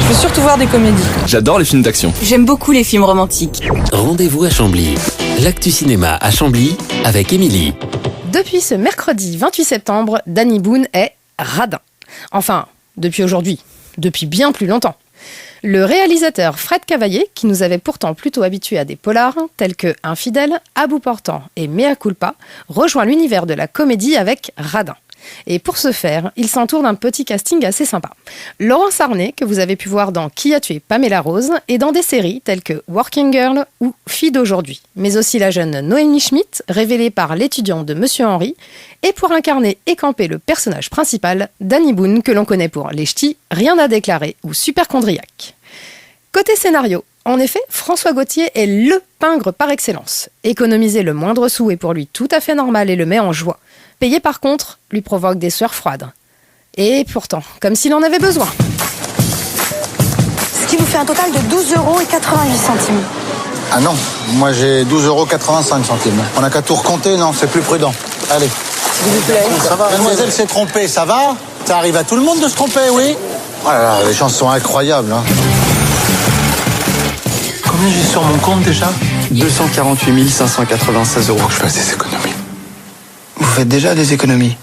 Je veux surtout voir des comédies. J'adore les films d'action. J'aime beaucoup les films romantiques. Rendez-vous à Chambly. L'actu cinéma à Chambly avec Émilie. Depuis ce mercredi 28 septembre, Danny Boone est radin. Enfin, depuis aujourd'hui, depuis bien plus longtemps. Le réalisateur Fred Cavaillé, qui nous avait pourtant plutôt habitués à des polars tels que Infidèle, À bout portant et Mea culpa, rejoint l'univers de la comédie avec Radin. Et pour ce faire, il s'entoure d'un petit casting assez sympa. Laurence Arnay, que vous avez pu voir dans Qui a tué Pamela Rose, et dans des séries telles que Working Girl ou Fille d'aujourd'hui. Mais aussi la jeune Noémie Schmidt, révélée par l'étudiant de Monsieur Henry, et pour incarner et camper le personnage principal, Danny Boone, que l'on connaît pour Les Ch'tis, Rien à déclarer ou Superchondriaque. Côté scénario, en effet, François Gauthier est le pingre par excellence. Économiser le moindre sou est pour lui tout à fait normal et le met en joie. Payer par contre lui provoque des sueurs froides. Et pourtant, comme s'il en avait besoin. Ce qui vous fait un total de 12,88 €. Ah non, moi j'ai 12,85 €. On n'a qu'à tout recompter, non, c'est plus prudent. Allez. S'il vous plaît. Ça va, mademoiselle s'est trompée, ça va? Ça arrive à tout le monde de se tromper, oui? Oh là là, les chances sont incroyables, hein. Combien j'ai sur mon compte déjà? 248 596 €. Faut que je fasse des économies. Vous faites déjà des économies?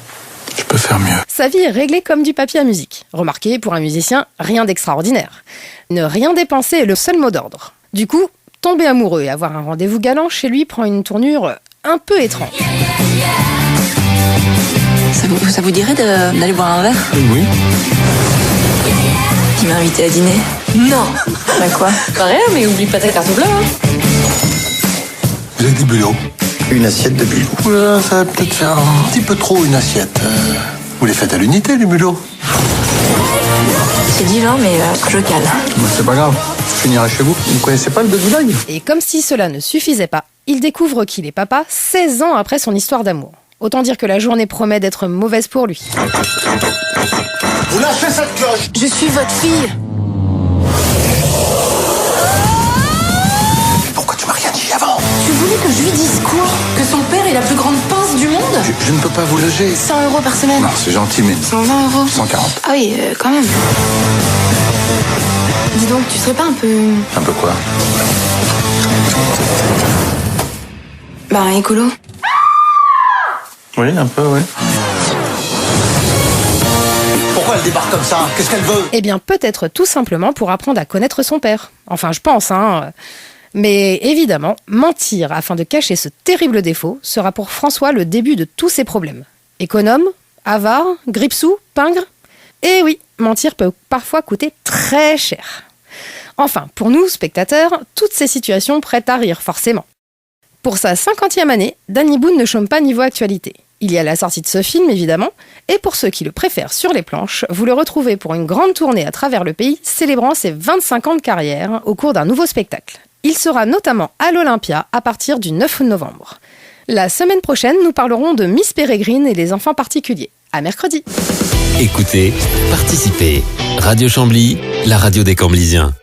Je peux faire mieux. Sa vie est réglée comme du papier à musique. Remarquez, pour un musicien, rien d'extraordinaire. Ne rien dépenser est le seul mot d'ordre. Du coup, tomber amoureux et avoir un rendez-vous galant chez lui prend une tournure un peu étrange. Ça vous dirait d'aller boire un verre? Oui. Tu m'as invité à dîner? Non. Bah quoi? Bah rien, mais oublie pas ta carte bleue, hein. Vous avez des bulots? Une assiette de bulot. Oula, ça va peut-être faire un petit peu trop une assiette. Vous les faites à l'unité, les bulots? C'est divin, mais je cale. Bah, c'est pas grave, je finirai chez vous. Vous ne connaissez pas le bœuf vinaigre? Et comme si cela ne suffisait pas, il découvre qu'il est papa 16 ans après son histoire d'amour. Autant dire que la journée promet d'être mauvaise pour lui. Vous lâchez cette cloche! Je suis votre fille. Pourquoi tu m'as rien dit avant? Tu voulais que je lui dise quoi? Que son père est la plus grande pince du monde? Je ne peux pas vous loger. 100 € par semaine. Non, c'est gentil, mais 120 €. 140. Ah oui, quand même. Dis donc, tu serais pas un peu... Un peu quoi? Bah, écolo. Oui, un peu, oui. Pourquoi elle débarque comme ça? Qu'est-ce qu'elle veut? Eh bien, peut-être tout simplement pour apprendre à connaître son père. Enfin, je pense, hein. Mais évidemment, mentir afin de cacher ce terrible défaut sera pour François le début de tous ses problèmes. Économe, avare, grippe-sous, pingre. Eh oui, mentir peut parfois coûter très cher. Enfin, pour nous, spectateurs, toutes ces situations prêtent à rire forcément. Pour sa 50e année, Danny Boone ne chôme pas niveau actualité. Il y a la sortie de ce film, évidemment, et pour ceux qui le préfèrent sur les planches, vous le retrouvez pour une grande tournée à travers le pays, célébrant ses 25 ans de carrière au cours d'un nouveau spectacle. Il sera notamment à l'Olympia à partir du 9 novembre. La semaine prochaine, nous parlerons de Miss Pérégrine et les enfants particuliers. À mercredi. Écoutez, participez. Radio Chambly, la radio des Camblysiens.